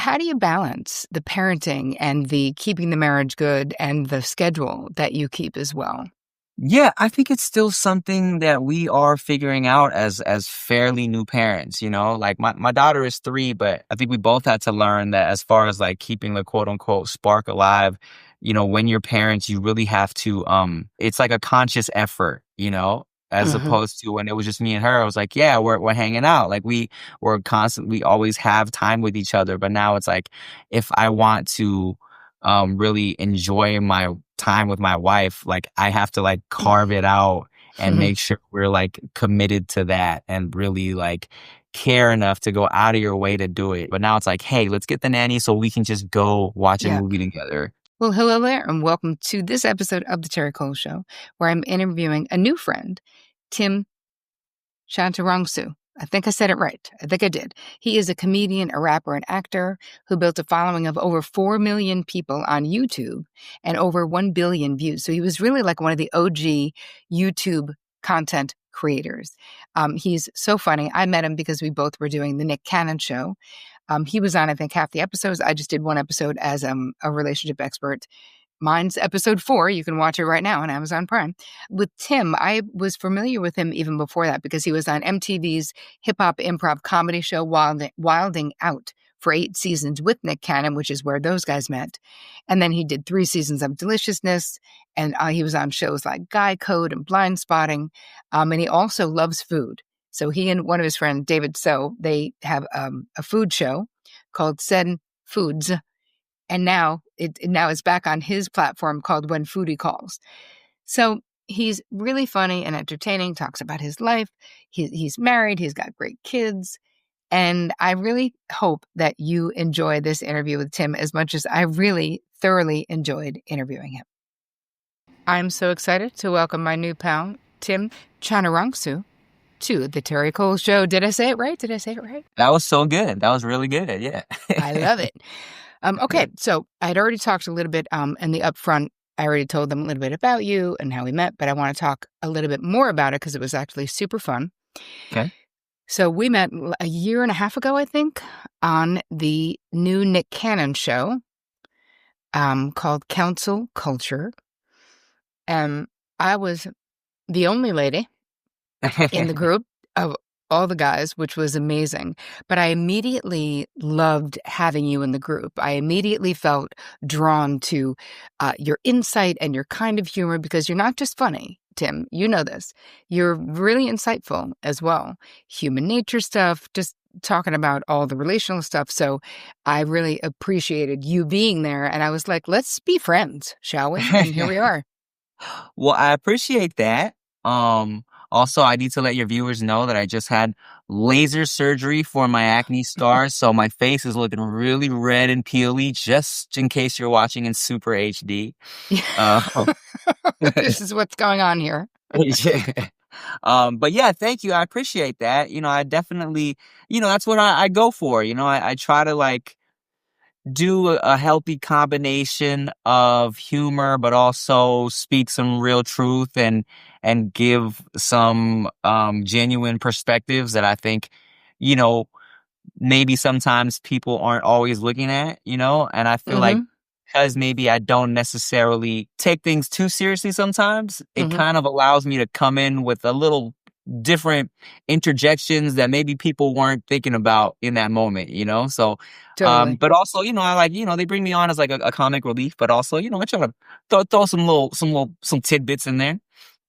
How do you balance the parenting and the keeping the marriage good and the schedule that you keep as well? Yeah, I think it's still something that we are figuring out as fairly new parents, Like my daughter is 3, but I think we both had to learn that as far as like keeping the quote unquote spark alive, when you're parents, you really have to it's like a conscious effort, as Mhm. opposed to when it was just me and her. I was like, yeah, we're hanging out. Like we're constantly always have time with each other. But now it's like if I want to really enjoy my time with my wife, like I have to like carve it out and make sure we're like committed to that and really like care enough to go out of your way to do it. But now it's like, hey, let's get the nanny so we can just go watch a Yeah. movie together. Well, hello there, and welcome to this episode of The Terry Cole Show, where I'm interviewing a new friend, Tim Chantarangsu. I think I said it right. I think I did. He is a comedian, a rapper, and actor who built a following of over 4 million people on YouTube and over 1 billion views. So he was really like one of the OG YouTube content creators. He's so funny. I met him because we both were doing the Nick Cannon show. He was on, I think, half the episodes. I just did one episode as a relationship expert. Mine's episode 4. You can watch it right now on Amazon Prime. With Tim, I was familiar with him even before that because he was on MTV's hip hop improv comedy show Wilding Out for 8 seasons with Nick Cannon, which is where those guys met. And then he did 3 seasons of Deliciousness, and he was on shows like Guy Code and Blind Spotting. And he also loves food. So he and one of his friends, David So, they have a food show called Sen Foods. And now it's back on his platform called When Foodie Calls. So he's really funny and entertaining, talks about his life. He's married, he's got great kids. And I really hope that you enjoy this interview with Tim as much as I really thoroughly enjoyed interviewing him. I'm so excited to welcome my new pal, Tim Chantarangsu, to the Terry Cole Show. Did I say it right? That was so good. That was really good. Yeah. I love it. Okay, so I'd already talked a little bit in the upfront. I already told them a little bit about you and how we met, but I want to talk a little bit more about it because it was actually super fun. Okay. So we met a year and a half ago, I think, on the new Nick Cannon show called Counsel Culture. I was the only lady in the group of all the guys, which was amazing. But I immediately loved having you in the group. I immediately felt drawn to your insight and your kind of humor because you're not just funny, Tim. You know this. You're really insightful as well. Human nature stuff, just talking about all the relational stuff. So I really appreciated you being there. And I was like, let's be friends, shall we? And here we are. Well, I appreciate that. Also, I need to let your viewers know that I just had laser surgery for my acne scars, so my face is looking really red and peely, just in case you're watching in super HD. Uh, This is what's going on here. yeah. But yeah, thank you. I appreciate that. I definitely, that's what I go for. I try to like do a healthy combination of humor, but also speak some real truth and give some genuine perspectives that I think, you know, maybe sometimes people aren't always looking at, and I feel like Mm-hmm. because maybe I don't necessarily take things too seriously sometimes, it Mm-hmm. kind of allows me to come in with a little different interjections that maybe people weren't thinking about in that moment. So, Totally. but also, I like, they bring me on as like a comic relief, but also, I try to throw some tidbits in there.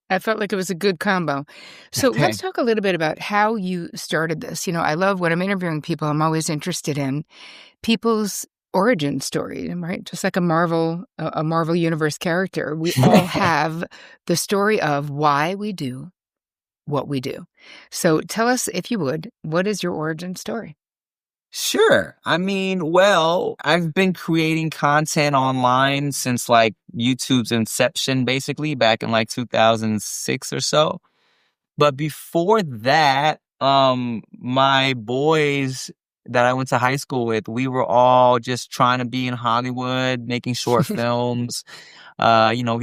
I felt like it was a good combo. So let's talk a little bit about how you started this. I love when I'm interviewing people, I'm always interested in people's origin story, right? Just like a Marvel Universe character. We all have the story of why we do what we do. So tell us, if you would, what is your origin story? Sure. I mean, well, I've been creating content online since like YouTube's inception, basically back in like 2006 or so. But before that, my boys that I went to high school with, we were all just trying to be in Hollywood, making short films. We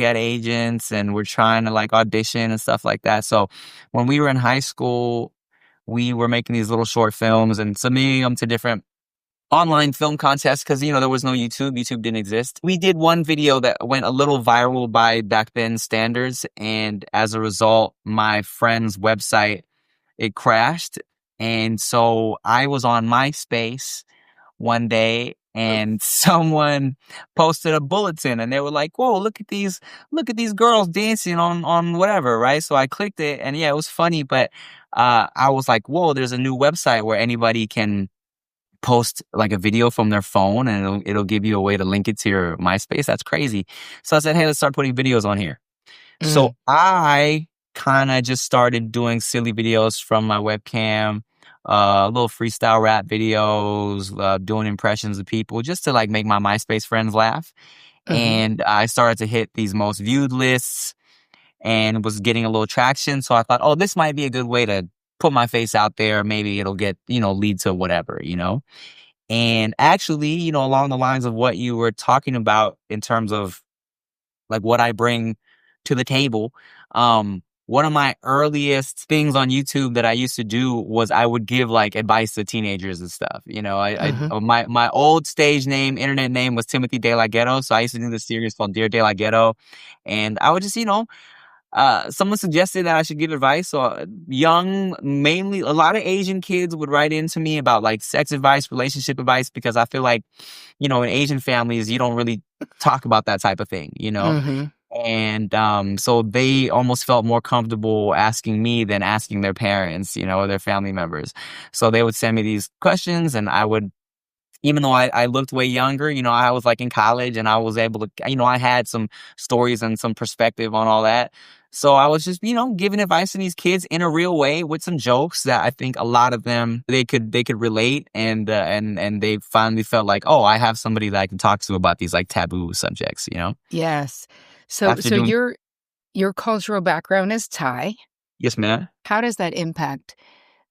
had agents and we're trying to like audition and stuff like that. So when we were in high school, we were making these little short films and submitting them to different online film contest because, there was no YouTube. YouTube didn't exist. We did one video that went a little viral by back then standards. And as a result, my friend's website, it crashed. And so I was on MySpace one day and someone posted a bulletin and they were like, whoa, look at these girls dancing on whatever. Right. So I clicked it and yeah, it was funny, but, I was like, whoa, there's a new website where anybody can post like a video from their phone and it'll give you a way to link it to your MySpace. That's crazy. So I said, hey, let's start putting videos on here. So Mm, I kind of just started doing silly videos from my webcam, little freestyle rap videos, doing impressions of people just to like make my MySpace friends laugh. mhm, And I started to hit these most viewed lists and was getting a little traction. So I thought, oh, this might be a good way to put my face out there. Maybe it'll get, lead to whatever. And actually, along the lines of what you were talking about in terms of like what I bring to the table. One of my earliest things on YouTube that I used to do was I would give like advice to teenagers and stuff. mhm. My old stage name, internet name was Timothy De La Ghetto. So I used to do this series called Dear De La Ghetto. And I would just, someone suggested that I should give advice. So young, mainly a lot of Asian kids would write into me about like sex advice, relationship advice, because I feel like, in Asian families, you don't really talk about that type of thing. Mhm. And so they almost felt more comfortable asking me than asking their parents, or their family members. So they would send me these questions and I would, even though I looked way younger, I was like in college and I was able to, I had some stories and some perspective on all that. So I was just, giving advice to these kids in a real way with some jokes that I think a lot of them, they could relate and they finally felt like, oh, I have somebody that I can talk to about these like taboo subjects. Yes. So After so doing, your cultural background is Thai. yes, ma'am. How does that impact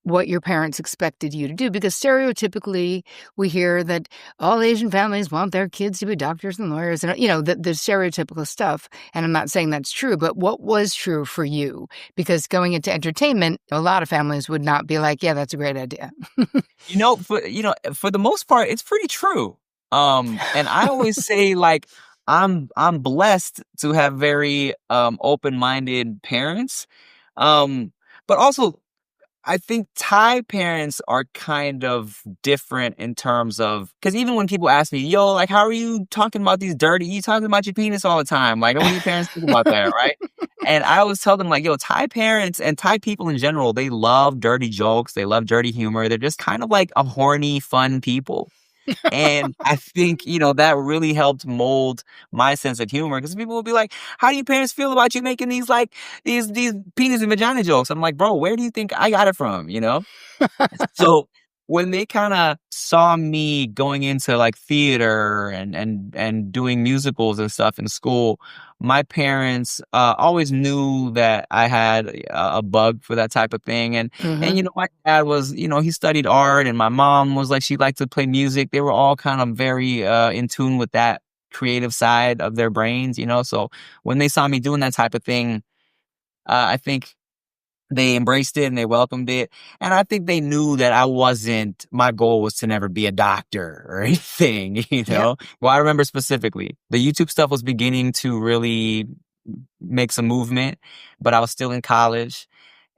what your parents expected you to do? Because stereotypically, we hear that all Asian families want their kids to be doctors and lawyers and, the stereotypical stuff. And I'm not saying that's true, but what was true for you? Because going into entertainment, a lot of families would not be like, yeah, that's a great idea. For the most part, it's pretty true. And I always say like I'm blessed to have very open-minded parents. Um, but also I think Thai parents are kind of different in terms of because even when people ask me, yo, like how are you talking about you talking about your penis all the time? Like what do your parents think about that, right? And I always tell them like, yo, Thai parents and Thai people in general, they love dirty jokes, they love dirty humor. They're just kind of like a horny, fun people. And I think, that really helped mold my sense of humor because people will be like, how do your parents feel about you making these like these penis and vagina jokes? I'm like, bro, where do you think I got it from? So when they kind of saw me going into like theater and doing musicals and stuff in school, my parents always knew that I had a bug for that type of thing. And Mhm. my dad was, he studied art, and my mom was like she liked to play music. They were all kind of very in tune with that creative side of their brains. So when they saw me doing that type of thing, I think they embraced it and they welcomed it. And I think they knew that my goal was to never be a doctor or anything, Yep. Well, I remember specifically the YouTube stuff was beginning to really make some movement, but I was still in college.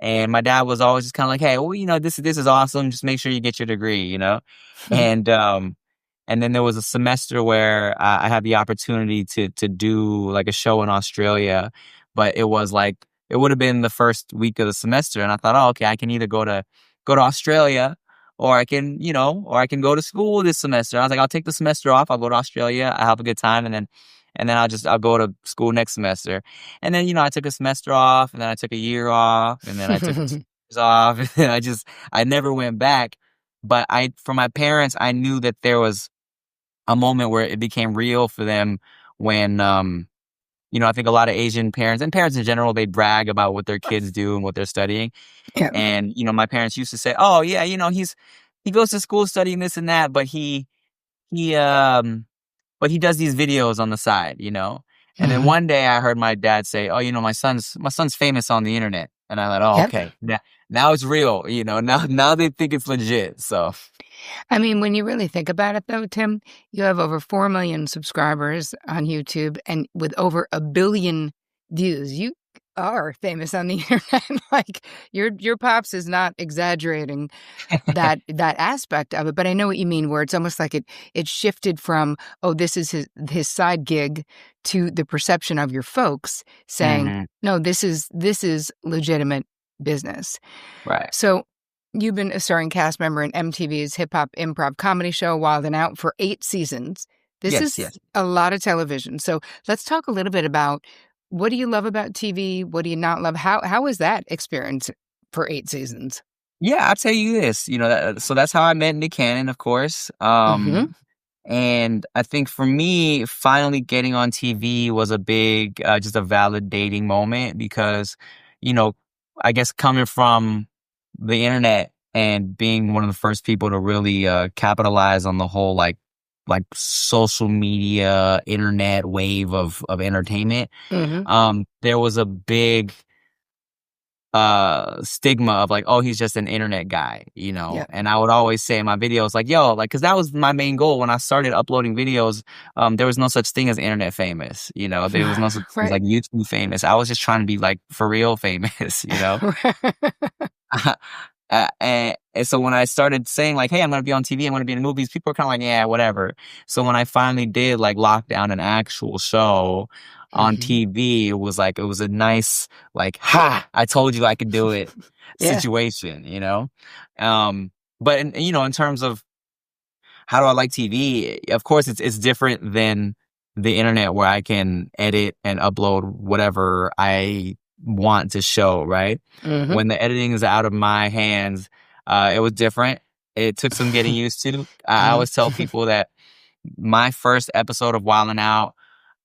And my dad was always just kind of like, hey, well, this is awesome. Just make sure you get your degree. And, and then there was a semester where I had the opportunity to do like a show in Australia, but it would have been the first week of the semester. And I thought, oh, okay, I can either go to Australia or I can go to school this semester. I was like, I'll take the semester off. I'll go to Australia. I have a good time. And then I'll go to school next semester. And then, I took a semester off and then I took a year off and then I took 2 years off. And then I never went back. But for my parents, I knew that there was a moment where it became real for them when, I think a lot of Asian parents and parents in general, they brag about what their kids do and what they're studying. Yeah. And, my parents used to say, oh yeah, he goes to school studying this and that, but he, but he does these videos on the side. And then Mhm. one day I heard my dad say, oh, my son's famous on the internet. And I thought, oh, Yep. okay, now it's real. Now they think it's legit. So, I mean, when you really think about it, though, Tim, you have over 4 million subscribers on YouTube and with over 1 billion views. You are famous on the internet. Like your pops is not exaggerating that aspect of it, but I know what you mean, where it's almost like it shifted from, oh, this is his side gig, to the perception of your folks saying, hmm no, this is legitimate business. right. So you've been a starring cast member in MTV's hip hop improv comedy show Wild 'N Out for 8 seasons. This Yes, is yes. a lot of television. So let's talk a little bit about, what do you love about TV? What do you not love? How was that experience for 8 seasons? Yeah, I'll tell you this. So that's how I met Nick Cannon, of course. Mm-hmm. And I think for me, finally getting on TV was a big, just a validating moment because, you know, I guess coming from the internet and being one of the first people to really capitalize on the whole like social media internet wave of entertainment, Mm-hmm. there was a big stigma of like, oh, he's just an internet guy, Yeah. and I would always say in my videos like, yo, like, because that was my main goal when I started uploading videos. There was no such thing as internet famous, there was no such thing as Right. like YouTube famous. I was just trying to be like for real famous. And so when I started saying like, hey, I'm going to be on TV, I'm going to be in movies, people were kind of like, yeah, whatever. So when I finally did like lock down an actual show on Mm-hmm. TV, it was a nice, like, ha, I told you I could do it Yeah. situation. But in terms of how do I like TV? Of course, it's different than the internet where I can edit and upload whatever I want to show, right? Mm-hmm. When the editing is out of my hands, it was different. It took some getting used to. I always tell Mm-hmm. people that my first episode of Wild 'N Out,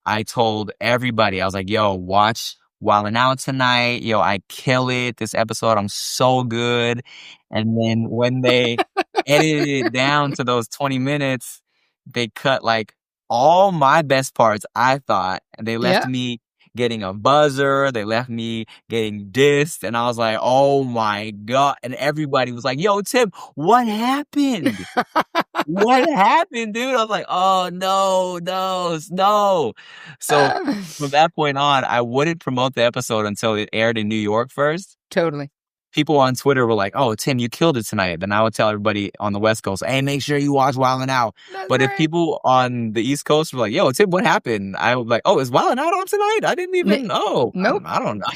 I told everybody, I was like, yo, watch Wild 'N Out tonight. Yo, I kill it. This episode, I'm so good. And then when they edited it down to those 20 minutes, they cut like all my best parts, I thought, and they left Yeah. me getting a buzzer. They left me getting dissed. And I was like, oh my God. And everybody was like, yo, Tim, what happened? What happened, dude? I was like, oh, no, no, no. So from that point on, I wouldn't promote the episode until it aired in New York first. Totally. People on Twitter were like, oh, Tim, you killed it tonight. Then I would tell everybody on the West Coast, hey, make sure you watch Wild 'N Out. That's But if right. people on the East Coast were like, yo, Tim, what happened? I was like, oh, is Wild 'N Out on tonight? I didn't even know. Nope. I don't know.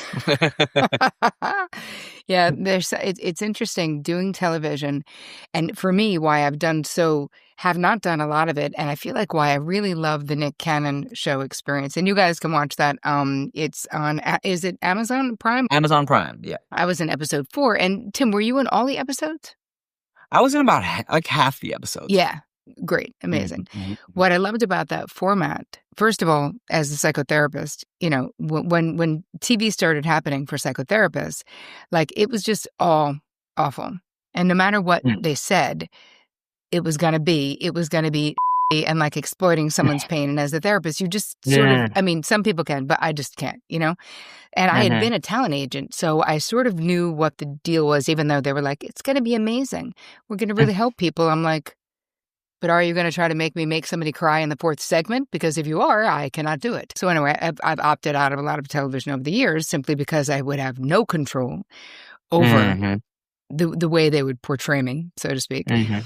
Yeah, it's interesting doing television, and for me, why have not done a lot of it, and I feel like why I really love the Nick Cannon show experience. And you guys can watch that. It's on. Is it Amazon Prime? Amazon Prime, yeah. I was in episode 4, and Tim, were you in all the episodes? I was in about like half the episodes. Yeah. Great. Amazing. Mhm. What I loved about that format, first of all, as a psychotherapist, when TV started happening for psychotherapists, like it was just all awful. And no matter what Mm. they said, it was going to be and like exploiting someone's pain. And as a therapist, you just sort of, Yeah. I mean, some people can, but I just can't. And I had Mhm. been a talent agent, so I sort of knew what the deal was, even though they were like, it's going to be amazing. We're going to really help people. I'm like, but are you going to try to make me make somebody cry in the 4th segment? Because if you are, I cannot do it. So anyway, I've opted out of a lot of television over the years simply because I would have no control over Mhm. the way they would portray me, so to speak. Mhm.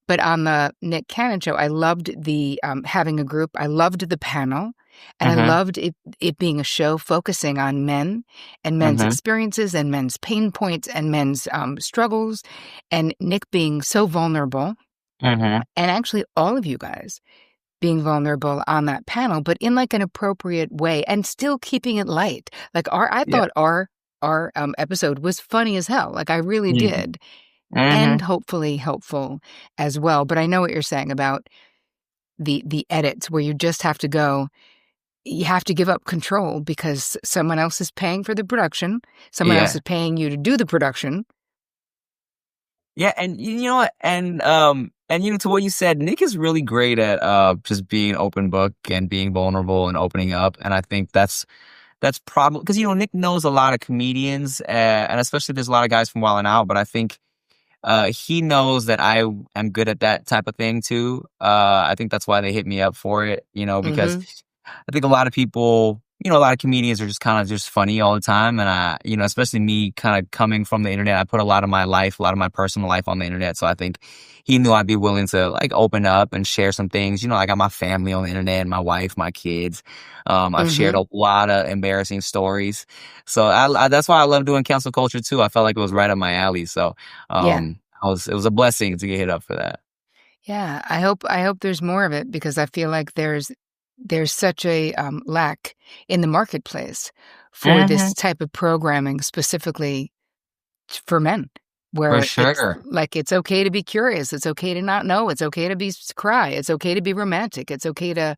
But on the Nick Cannon show, I loved the having a group. I loved the panel. And I Mhm. loved it being a show focusing on men and men's Mhm. experiences and men's pain points and men's struggles. And Nick being so vulnerable. Mhm. And actually, all of you guys being vulnerable on that panel, but in like an appropriate way and still keeping it light. Like I Yeah. thought our episode was funny as hell. Like I really Mhm. did, and Mhm. hopefully helpful as well. But I know what you're saying about the edits, where you just have to go. You have to give up control because someone else is paying for the production. Someone else Yeah. is paying you to do the production. Yeah, and you know what? And to what you said, Nick is really great at just being open book and being vulnerable and opening up. And I think that's probably because Nick knows a lot of comedians, and especially there's a lot of guys from Wild 'N Out, but I think he knows that I am good at that type of thing too. I think that's why they hit me up for it, because Mm-hmm. I think a lot of people, a lot of comedians are just kind of just funny all the time. And especially me kind of coming from the internet, I put a lot of my life, a lot of my personal life on the internet. So I think he knew I'd be willing to like open up and share some things. I got my family on the internet, my wife, my kids. I've shared Mm-hmm. a lot of embarrassing stories. So that's why I love doing Counsel Culture too. I felt like it was right up my alley. So, Yeah. it was a blessing to get hit up for that. Yeah. I hope there's more of it because I feel like there's such a lack in the marketplace for this Mhm. type of programming specifically for men, For where it's sure. like it's okay to be curious, it's okay to not know, it's okay to cry, it's okay to be romantic, it's okay to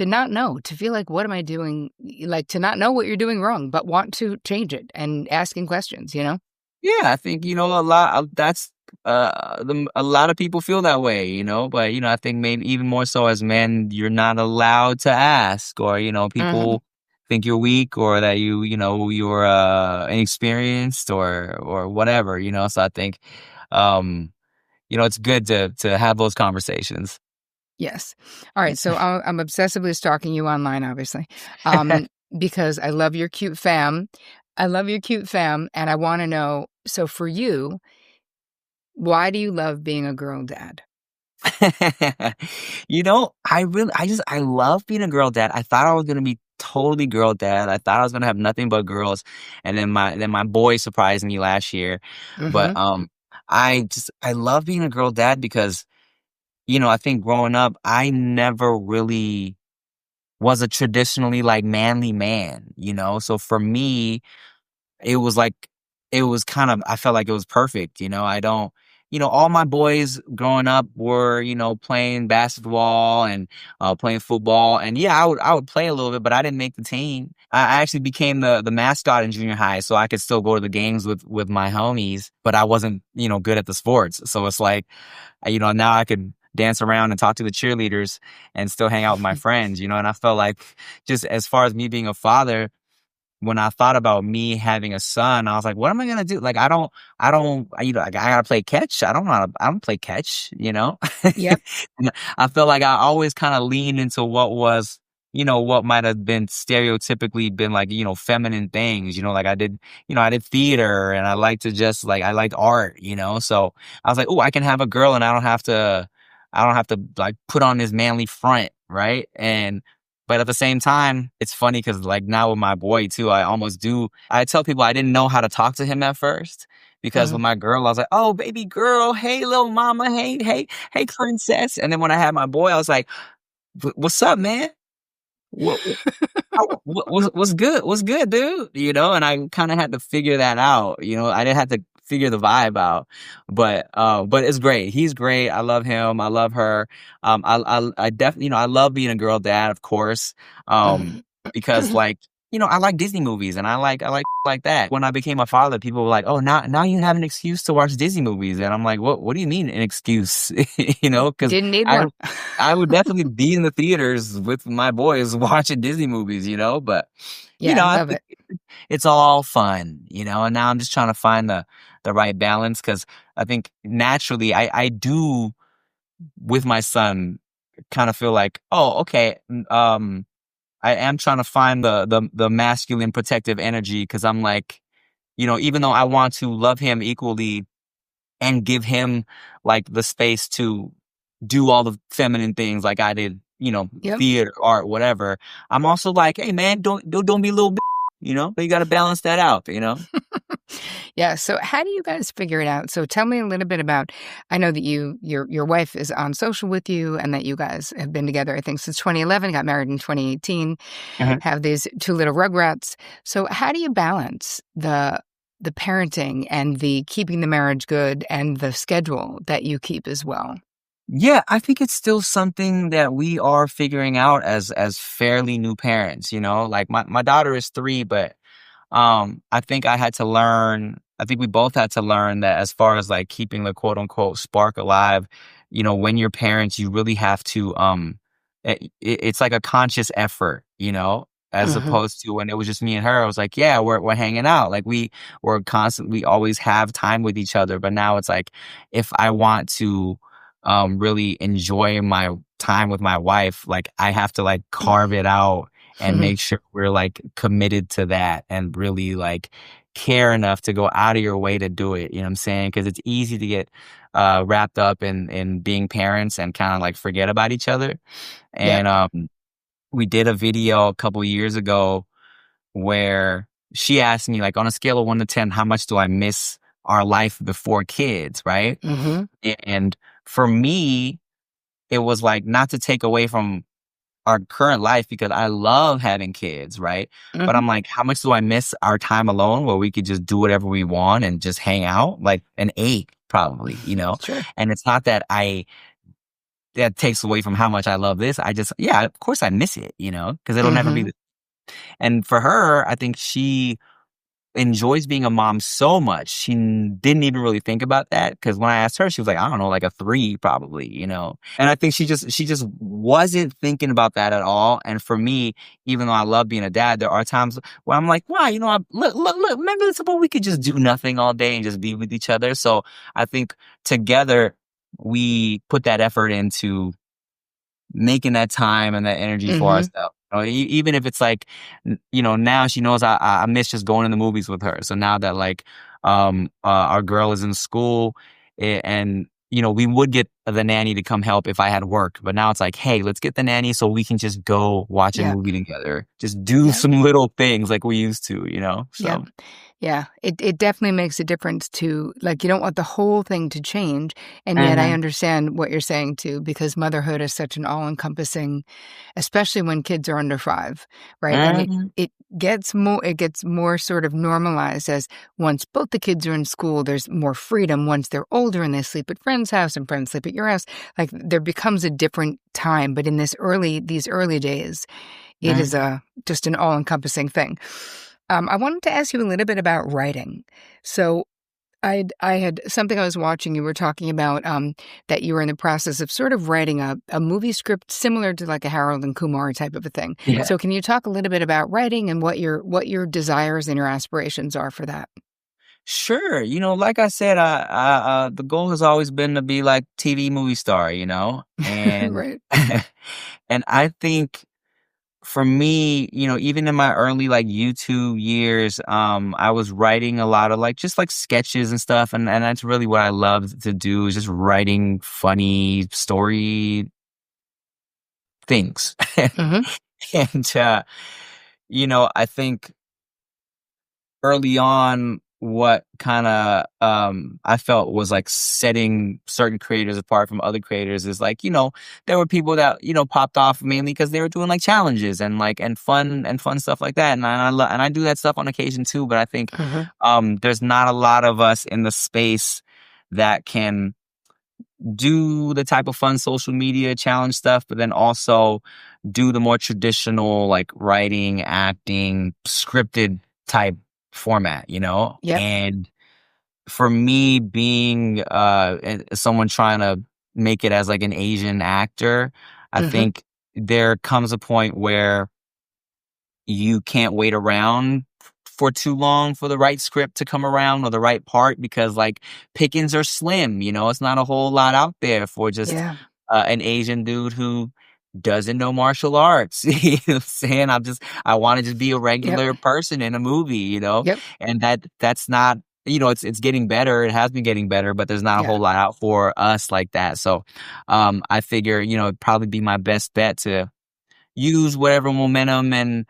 not know, to feel like what am I doing, like to not know what you're doing wrong, but want to change it and asking questions, you know? Yeah, I think, a lot that's a lot of people feel that way, but I think maybe even more so as men, you're not allowed to ask, or Hmm. people think you're weak, or that you're inexperienced, or whatever, so I think it's good to have those conversations. Yes. All right. So I'm obsessively stalking you online, obviously, um, because I love your cute fam. I love your cute fam, and I want to know. So for you, why do you love being a girl dad? I love being a girl dad. I thought I was gonna be totally girl dad. I thought I was gonna have nothing but girls, and then my boy surprised me last year. But Hmm. I love being a girl dad because I think growing up I never really was a traditionally like manly man. So for me it was like it was kind of I felt like it was perfect, I don't all my boys growing up were, playing basketball and playing football. And yeah, I would play a little bit, but I didn't make the team. I actually became the mascot in junior high, so I could still go to the games with my homies, but I wasn't, good at the sports. So it's like, now I could dance around and talk to the cheerleaders and still hang out with my friends, and I felt like just as far as me being a father, when I thought about me having a son, I was like, what am I gonna do? Like, I gotta play catch. I don't play catch. Yep. And I felt like I always kind of leaned into what was, what might have been stereotypically been like, feminine things, like I did theater, and I like to just like, I liked art, so I was like, oh, I can have a girl and I don't have to like put on this manly front. Right. But at the same time, it's funny because like now with my boy too, I almost do. I tell people I didn't know how to talk to him at first because Uh, with my girl, I was like, "Oh, baby girl, hey, little mama, hey, hey, hey, princess." And then when I had my boy, I was like, What's up, man? What, what's good? What's good, dude?" And I kind of had to figure that out. I didn't have to figure the vibe out, but it's great. He's great. I love him. I love her. I definitely, I love being a girl dad, of course. Um, mhm. because like, I like Disney movies, and I like like that. When I became a father, people were like, "Oh, now you have an excuse to watch Disney movies," and I'm like, "What do you mean an excuse?" Because Didn't need I one. I would definitely be in the theaters with my boys watching Disney movies, but Yeah, I I love think it. it's all fun, and now I'm just trying to find the right balance because I think naturally I do with my son kind of feel like, oh, okay, I am trying to find the masculine protective energy because I'm like, even though I want to love him equally and give him like the space to do all the feminine things like I did, Yep. theater, art, whatever. I'm also like, hey man, don't be a little bit, you got to balance that out. Yeah. So how do you guys figure it out? So tell me a little bit about, I know that your wife is on social with you and that you guys have been together, I think, since 2011, got married in 2018, Mhm. have these two little rugrats. So how do you balance the parenting and the keeping the marriage good and the schedule that you keep as well? Yeah, I think it's still something that we are figuring out as fairly new parents, like my daughter is 3, but I think I think we both had to learn that as far as like keeping the quote unquote spark alive, when you're parents, you really have to, it's like a conscious effort, as Mhm. opposed to when it was just me and her. I was like, yeah, we're hanging out. Like we're constantly always have time with each other. But now it's like if I want to really enjoy my time with my wife, like I have to like carve it out and make sure we're like committed to that and really like care enough to go out of your way to do it. You know what I'm saying? Because it's easy to get wrapped up in being parents and kind of like forget about each other. Yep. And we did a video a couple years ago where she asked me, like, on a scale of 1 to 10, how much do I miss our life before kids, right? Mhm. And for me, it was like not to take away from our current life because I love having kids, right? But Mhm. I'm like, how much do I miss our time alone where we could just do whatever we want and just hang out? Like an 8, probably, you know? Sure. And it's not that that takes away from how much I love this. I just, yeah, of course I miss it, you know, because it'll never be Mhm. the, and for her, I think she enjoys being a mom so much. She didn't even really think about that because when I asked her, she was like, I don't know, like a 3 probably, you know. And I think she just wasn't thinking about that at all. And for me, even though I love being a dad, there are times where I'm like, wow, you know, look, maybe it's about we could just do nothing all day and just be with each other. So I think together we put that effort into making that time and that energy for Mhm. ourselves. You know, even if it's like, you know, now she knows I miss just going to the movies with her. So now that like, our girl is in school and, you know, we would get the nanny to come help if I had work, but now it's like, hey, let's get the nanny so we can just go watch a Yep. movie together. Just do Yep. some little things like we used to, you know? Yep. So, Yeah, it definitely makes a difference to like, you don't want the whole thing to change, and yet I mhm, understand what you're saying too, because motherhood is such an all-encompassing, especially when kids are under 5, right? And mhm, it gets more sort of normalized as once both the kids are in school, there's more freedom. Once they're older and they sleep at friend's house and friends sleep at your house, like there becomes a different time. But in these early days, it is mhm. a just an all-encompassing thing. I wanted to ask you a little bit about writing. So I had something I was watching. You were talking about that you were in the process of sort of writing a movie script similar to like a Harold and Kumar type of a thing. Yeah. So can you talk a little bit about writing and what your desires and your aspirations are for that? Sure. You know, like I said, the goal has always been to be like TV movie star, you know, and Right. and I think for me, you know, even in my early like YouTube years, I was writing a lot of like just like sketches and stuff, and that's really what I love to do is just writing funny story things, Hmm. and you know, I think early on, what kinda, I felt was, like, setting certain creators apart from other creators is, like, you know, there were people that, you know, popped off mainly because they were doing, like, challenges and, like, and fun stuff like that, and I do that stuff on occasion too, but I think, Hmm. there's not a lot of us in the space that can do the type of fun social media challenge stuff, but then also do the more traditional like writing, acting, scripted type format, you know? Yep. And for me being someone trying to make it as like an Asian actor, I Hmm. think there comes a point where you can't wait around for too long for the right script to come around or the right part because like pickings are slim, you know, it's not a whole lot out there for just Yeah. an Asian dude who doesn't know martial arts. You know what I'm saying? I want to just be a Yep. regular person in a movie, you know? Yep. And that's not, you know, it's getting better. It has been getting better, but there's not a Yeah. whole lot out for us like that. So I figure, you know, it'd probably be my best bet to use whatever momentum and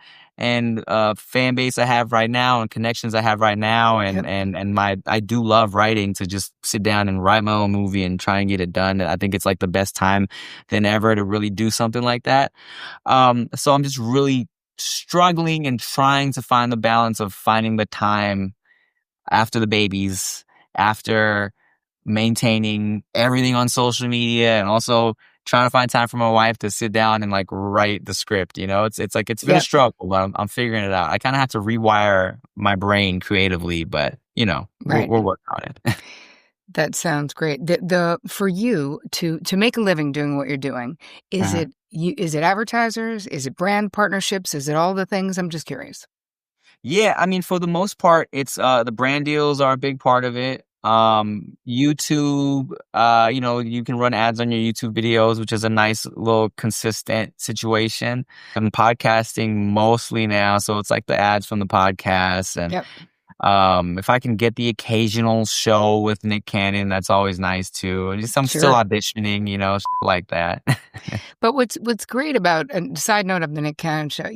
fan base I have right now and connections I have right now Yep. and my I do love writing to just sit down and write my own movie and try and get it done. I think it's like the best time than ever to really do something like that. So I'm just really struggling and trying to find the balance of finding the time after the babies, after maintaining everything on social media and also trying to find time for my wife to sit down and like write the script, you know? It's like it's been a Yep. struggle, but I'm figuring it out. I kind of have to rewire my brain creatively, but you know, Right. we're working on it. That sounds great. The for you to make a living doing what you're doing, is Mhm. it is it advertisers? Is it brand partnerships? Is it all the things? I'm just curious. Yeah, I mean, for the most part, it's the brand deals are a big part of it. YouTube, you can run ads on your YouTube videos, which is a nice little consistent situation. I'm podcasting mostly now, so it's like the ads from the podcast. And Yep. if I can get the occasional show with Nick Cannon, that's always nice too. And just I'm still Sure. auditioning, shit like that. But what's great about a side note of the Nick Cannon show,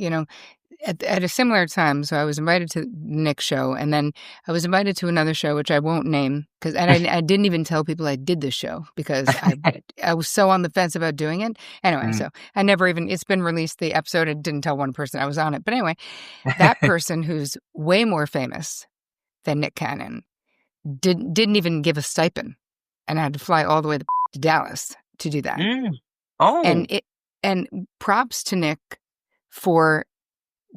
at a similar time, so I was invited to Nick's show, and then I was invited to another show, which I won't name, I didn't even tell people I did this show because I was so on the fence about doing it. Anyway, so I never even, it's been released, the episode, I didn't tell one person I was on it. But anyway, that person who's way more famous than Nick Cannon didn't even give a stipend, and I had to fly all the way to Dallas to do that. Oh, And props to Nick for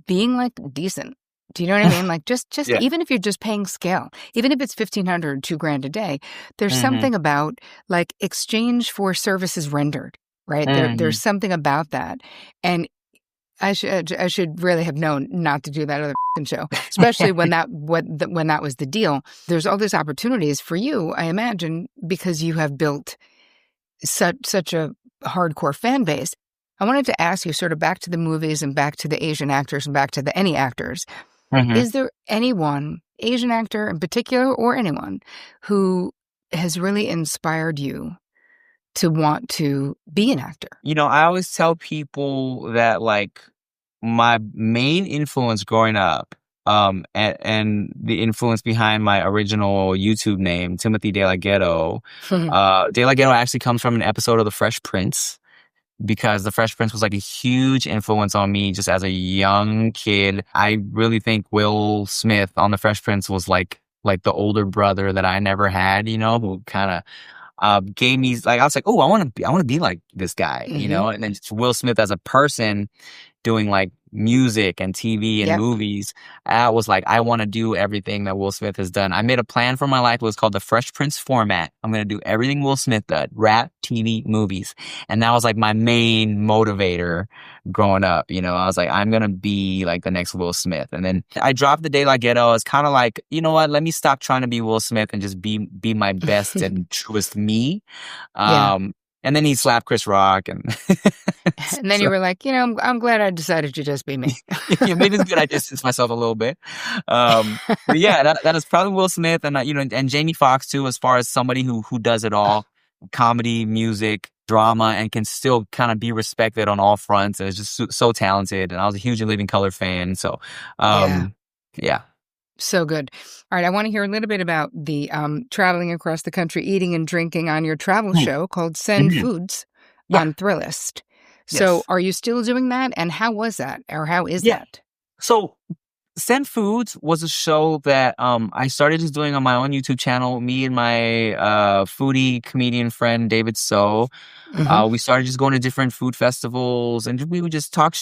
being like decent. Do you know what I mean? Like just yeah. even if you're just paying scale, even if it's $1,500, $2,000 a day, there's something about like exchange for services rendered, right? There's something about that. And I should really have known not to do that other show, especially when that was the deal. There's all these opportunities for you, I imagine, because you have built such a hardcore fan base. I wanted to ask you, sort of back to the movies and back to the Asian actors and back to the any actors. Is there anyone, Asian actor in particular, or anyone, who has really inspired you to want to be an actor? I always tell people that like my main influence growing up, and the influence behind my original YouTube name, Timothy De La Ghetto. De La Ghetto actually comes from an episode of The Fresh Prince, because The Fresh Prince was like a huge influence on me just as a young kid. I really think Will Smith on The Fresh Prince was like the older brother that I never had, who kind of gave me like, I was like, oh, I want to be like this guy, and then just Will Smith as a person doing like music and TV and movies. I was like, I want to do everything that Will Smith has done. I made a plan for my life. It was called the Fresh Prince format. I'm going to do everything Will Smith did: rap, TV, movies. And that was like my main motivator growing up. I was like, I'm going to be like the next Will Smith. And then I dropped the De La Ghetto. It's kind of like, you know what? Let me stop trying to be Will Smith and just be my best and truest me. And then he slapped Chris Rock, and and then you were like, I'm glad I decided to just be me. Yeah, maybe it's good I distanced myself a little bit. But yeah, that is probably Will Smith, and and Jamie Foxx too, as far as somebody who does it all: comedy, music, drama, and can still kind of be respected on all fronts. And is just so talented. And I was a huge Living Color fan, so yeah. So good. All right, I want to hear a little bit about the traveling across the country, eating and drinking on your travel show called Send Foods on Thrillist. So are you still doing that? And how was that? Or how is that? So Send Foods was a show that I started just doing on my own YouTube channel. Me and my foodie comedian friend, David So. We started just going to different food festivals, and we would just talk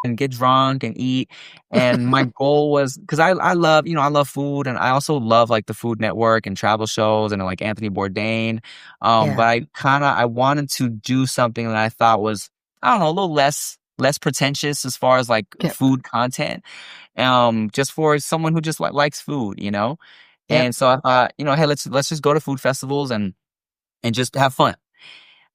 and get drunk and eat. And my goal was, because I love, I love food, and I also love like the Food Network and travel shows and like Anthony Bourdain. But I wanted to do something that I thought was, I don't know, a little less pretentious as far as like food content. Just for someone who just likes food, And so I thought, hey, let's just go to food festivals and just have fun.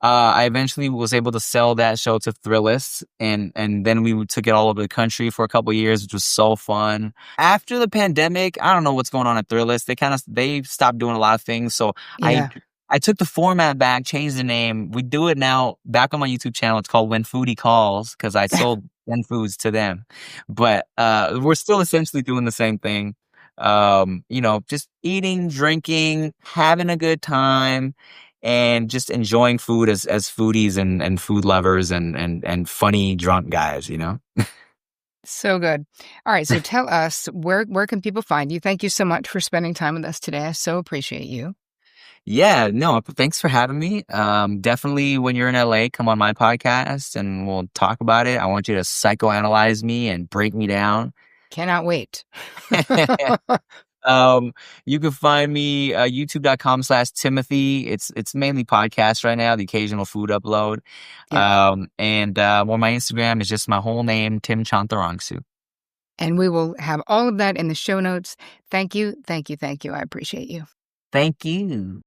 I eventually was able to sell that show to Thrillist, and then we took it all over the country for a couple of years, which was so fun. After the pandemic, I don't know what's going on at Thrillist. They stopped doing a lot of things, so I took the format back, changed the name. We do it now back on my YouTube channel. It's called When Foodie Calls, because I sold When Foods to them. But we're still essentially doing the same thing. Just eating, drinking, having a good time, and just enjoying food as foodies and food lovers and funny drunk guys, So good. All right. So tell us, where can people find you? Thank you so much for spending time with us today. I so appreciate you. Yeah, no, thanks for having me. Definitely when you're in LA, come on my podcast and we'll talk about it. I want you to psychoanalyze me and break me down. Cannot wait. You can find me youtube.com/Timothy. It's mainly podcast right now, the occasional food upload. Yeah. Well, my Instagram is just my whole name, Tim Chantarangsu. And we will have all of that in the show notes. Thank you. Thank you. Thank you. I appreciate you. Thank you.